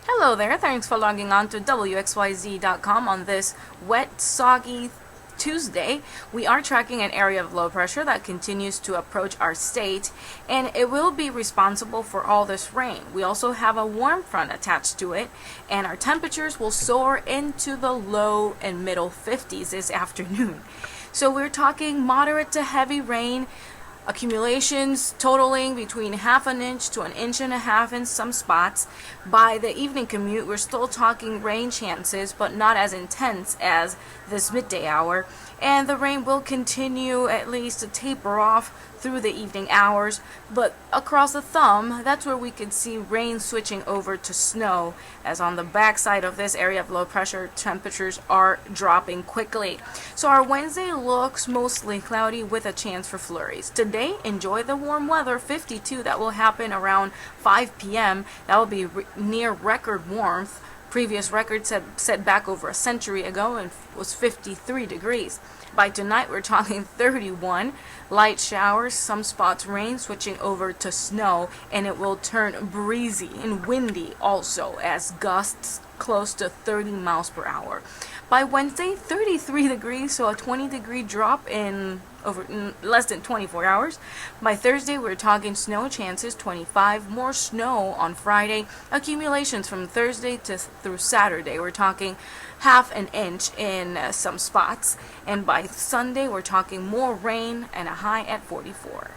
Hello there, thanks for logging on to WXYZ.com on this wet, soggy Tuesday. We are tracking an area of low pressure that continues to approach our state, and it will be responsible for all this rain. We also have a warm front attached to it, and our temperatures will soar into the low and middle 50s this afternoon. So we're talking moderate to heavy rain, accumulations totaling between half an inch to an inch and a half in some spots. By the evening commute, we're still talking rain chances, but not as intense as this midday hour, and the rain will continue at least to taper off through the evening hours. But across the thumb, that's where we could see rain switching over to snow, as on the backside of this area of low pressure, temperatures are dropping quickly. So our Wednesday looks mostly cloudy with a chance for flurries. Today, enjoy the warm weather, 52. That will happen around 5 p.m. That will be near record warmth. Previous records set back over a century ago and was 53 degrees. By tonight, we're talking 31. Light showers, some spots rain, switching over to snow, and it will turn breezy and windy also, as gusts close to 30 miles per hour. By Wednesday, 33 degrees, so a 20-degree drop in less than 24 hours. By Thursday, we're talking snow chances, 25. More snow on Friday. Accumulations from Thursday through Saturday, we're talking half an inch in some spots. And by Sunday, we're talking more rain and a high at 44.